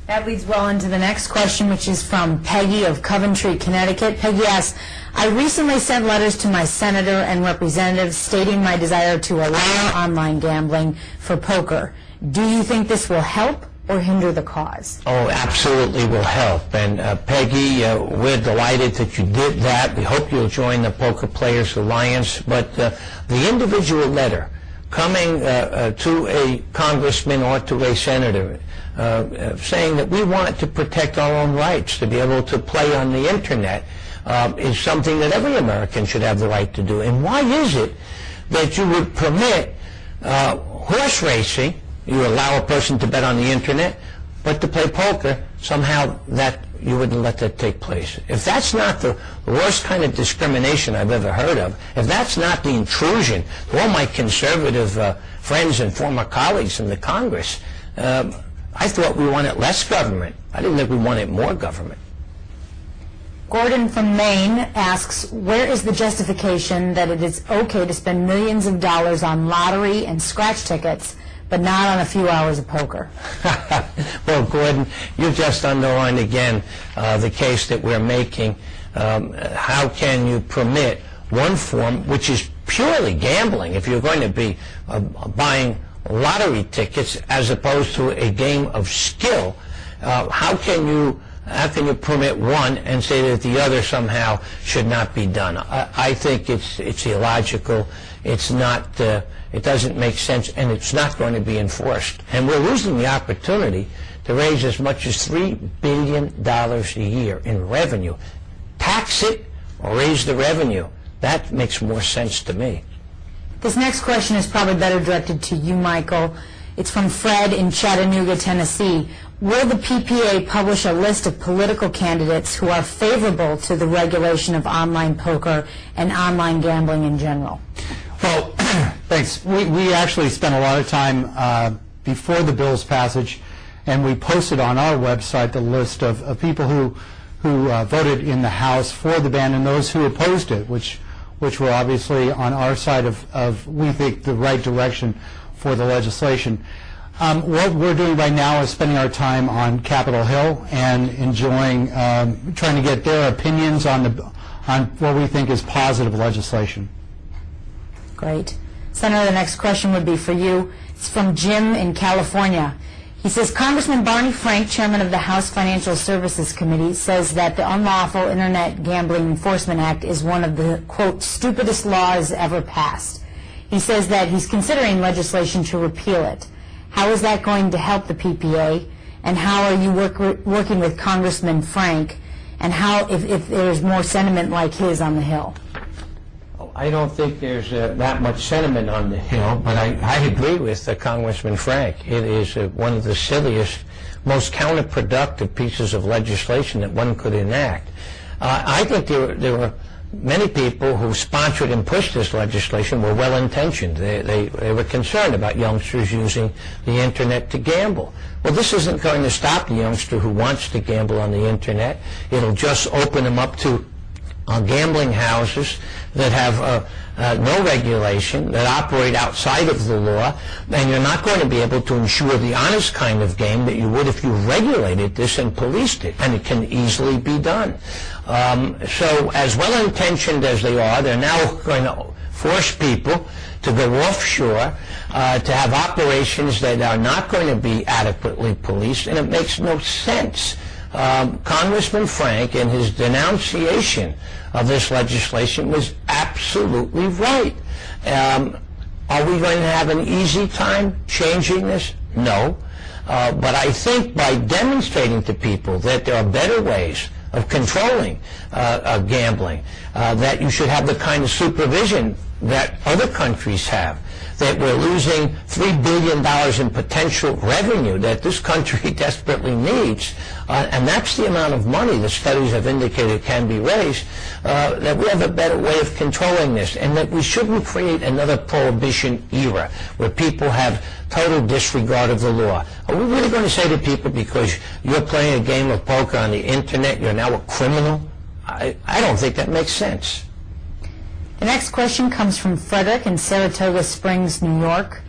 That leads well into the next question, which is from Peggy of Coventry, Connecticut. Peggy asks, I recently sent letters to my senator and representatives stating my desire to allow online gambling for poker. Do you think this will help or hinder the cause? Oh, absolutely will help. And Peggy, we're delighted that you did that. We hope you'll join the Poker Players Alliance. But the individual letter coming to a congressman or to a senator saying that we want to protect our own rights to be able to play on the internet is something that every American should have the right to do. And why is it that you would permit horse racing, you allow a person to bet on the internet, but to play poker, somehow that you wouldn't let that take place? If that's not the worst kind of discrimination I've ever heard of, if that's not the intrusion to all my conservative friends and former colleagues in the Congress, I thought we wanted less government. I didn't think we wanted more government. Gordon from Maine asks, where is the justification that it is okay to spend millions of dollars on lottery and scratch tickets, but not on a few hours of poker? Well, Gordon, you just underlined again the case that we're making. How can you permit one form, which is purely gambling, if you're going to be buying lottery tickets as opposed to a game of skill? How can you permit one and say that the other somehow should not be done? I think it's illogical. It's not. It doesn't make sense, and it's not going to be enforced. And we're losing the opportunity to raise as much as $3 billion a year in revenue. Tax it or raise the revenue. That makes more sense to me. This next question is probably better directed to you, Michael. It's from Fred in Chattanooga, Tennessee. Will the PPA publish a list of political candidates who are favorable to the regulation of online poker and online gambling in general? Well, thanks. We actually spent a lot of time before the bill's passage, and we posted on our website the list of people who voted in the House for the ban and those who opposed it, which were obviously on our side of we think, the right direction for the legislation. What we're doing right now is spending our time on Capitol Hill and enjoying, trying to get their opinions on what we think is positive legislation. Great. Senator, the next question would be for you. It's from Jim in California. He says, Congressman Barney Frank, chairman of the House Financial Services Committee, says that the Unlawful Internet Gambling Enforcement Act is one of the, quote, stupidest laws ever passed. He says that he's considering legislation to repeal it. How is that going to help the PPA? And how are you working with Congressman Frank? And how, if there's more sentiment like his on the Hill? I don't think there's that much sentiment on the Hill, but I agree with Congressman Frank. It is one of the silliest, most counterproductive pieces of legislation that one could enact. I think there were many people who sponsored and pushed this legislation were well-intentioned. They were concerned about youngsters using the internet to gamble. Well, this isn't going to stop the youngster who wants to gamble on the internet. It'll just open them up to gambling houses that have no regulation, that operate outside of the law, and you're not going to be able to ensure the honest kind of game that you would if you regulated this and policed it, and it can easily be done. So as well-intentioned as they are, they're now going to force people to go offshore, to have operations that are not going to be adequately policed, and it makes no sense. Congressman Frank, in his denunciation of this legislation, was absolutely right. Are we going to have an easy time changing this? No. But I think by demonstrating to people that there are better ways of controlling gambling, that you should have the kind of supervision that other countries have, that we're losing $3 billion in potential revenue that this country desperately needs, and that's the amount of money the studies have indicated can be raised, that we have a better way of controlling this, and that we shouldn't create another prohibition era where people have total disregard of the law. Are we really going to say to people, because you're playing a game of poker on the internet, you're now a criminal? I don't think that makes sense. The next question comes from Frederick in Saratoga Springs, New York.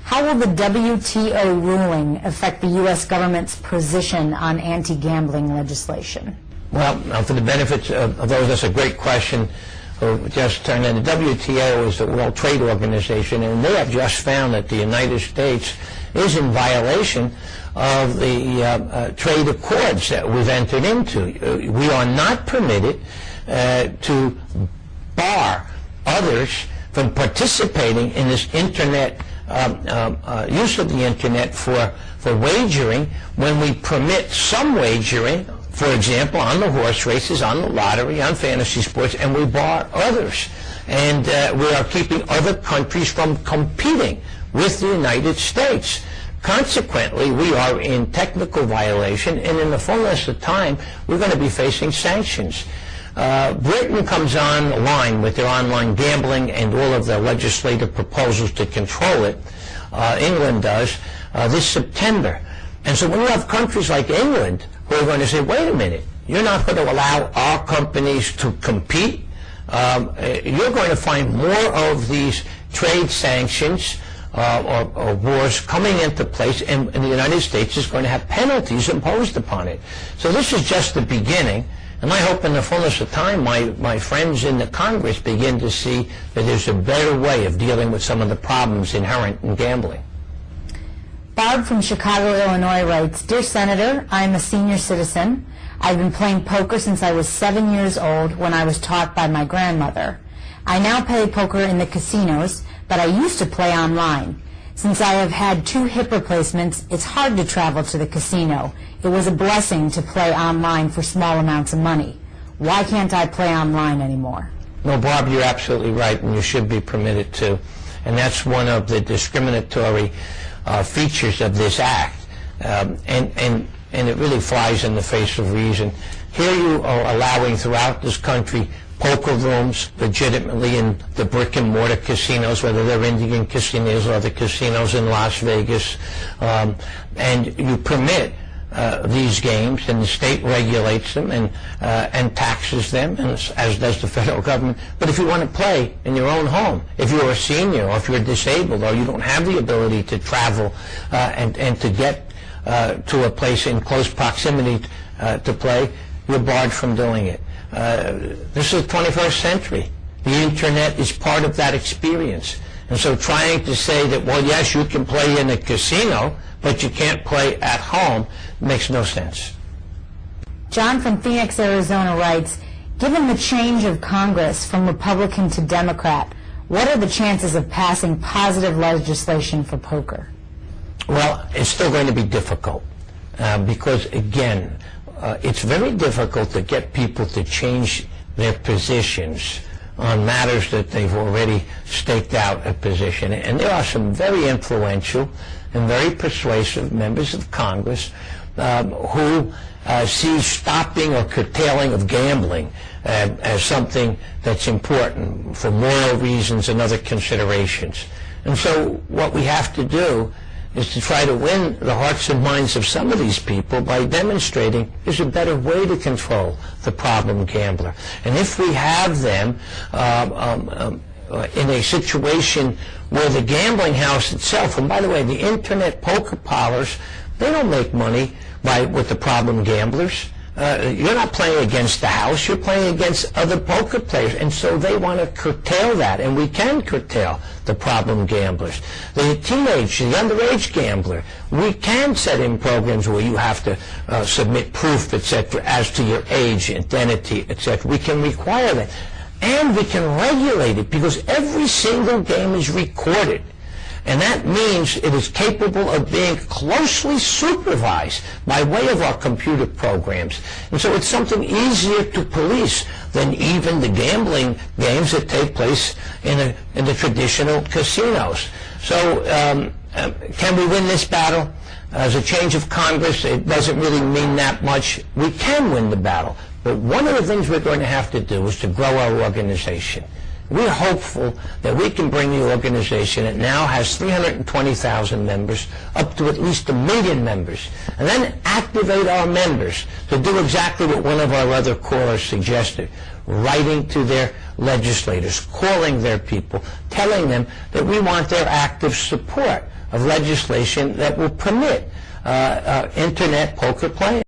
How will the WTO ruling affect the U.S. government's position on anti-gambling legislation? Well, for the benefits of those, that's a great question. Who just turned in. The WTO is the World Trade Organization, and they have just found that the United States is in violation of the trade accords that we've entered into. We are not permitted to bar others from participating in this internet use of the internet for wagering when we permit some wagering, for example, on the horse races, on the lottery, on fantasy sports, and we bar others. And we are keeping other countries from competing with the United States. Consequently, we are in technical violation, and in the fullness of time, we're going to be facing sanctions. Britain comes online with their online gambling and all of their legislative proposals to control it. England does this September. And so when you have countries like England who are going to say, wait a minute, you're not going to allow our companies to compete, you're going to find more of these trade sanctions or wars coming into place, and the United States is going to have penalties imposed upon it. So this is just the beginning, and I hope in the fullness of time my friends in the Congress begin to see that there's a better way of dealing with some of the problems inherent in gambling. Barb from Chicago, Illinois writes, Dear Senator, I'm a senior citizen. I've been playing poker since I was 7 years old when I was taught by my grandmother. I now play poker in the casinos, but I used to play online. Since I have had 2 hip replacements, it's hard to travel to the casino. It was a blessing to play online for small amounts of money. Why can't I play online anymore? No, Barb, you're absolutely right, and you should be permitted to. And that's one of the discriminatory features of this act, and it really flies in the face of reason. Here you are allowing throughout this country poker rooms legitimately in the brick and mortar casinos, whether they're Indian casinos or other casinos in Las Vegas, and you permit these games, and the state regulates them and taxes them, and as does the federal government. But if you want to play in your own home, if you're a senior or if you're disabled or you don't have the ability to travel and to get to a place in close proximity to play, you're barred from doing it. This is the 21st century. The internet is part of that experience. And so trying to say that, well, yes, you can play in a casino, but you can't play at home, makes no sense. John from Phoenix, Arizona writes, given the change of Congress from Republican to Democrat, what are the chances of passing positive legislation for poker? Well, it's still going to be difficult because, again, it's very difficult to get people to change their positions on matters that they've already staked out a position. And there are some very influential and very persuasive members of Congress who see stopping or curtailing of gambling as something that's important for moral reasons and other considerations. And so what we have to do is to try to win the hearts and minds of some of these people by demonstrating there's a better way to control the problem gambler. And if we have them in a situation where the gambling house itself, and by the way, the internet poker parlors, they don't make money with the problem gamblers. You're not playing against the house, you're playing against other poker players, and so they want to curtail that, and we can curtail the problem gamblers. The teenage, the underage gambler, we can set in programs where you have to submit proof, etc., as to your age, identity, etc. We can require that, and we can regulate it, because every single game is recorded. And that means it is capable of being closely supervised by way of our computer programs. And so it's something easier to police than even the gambling games that take place in the traditional casinos. So can we win this battle? As a change of Congress, it doesn't really mean that much. We can win the battle. But one of the things we're going to have to do is to grow our organization. We're hopeful that we can bring the organization that now has 320,000 members up to at least 1 million members, and then activate our members to do exactly what one of our other callers suggested, writing to their legislators, calling their people, telling them that we want their active support of legislation that will permit internet poker playing.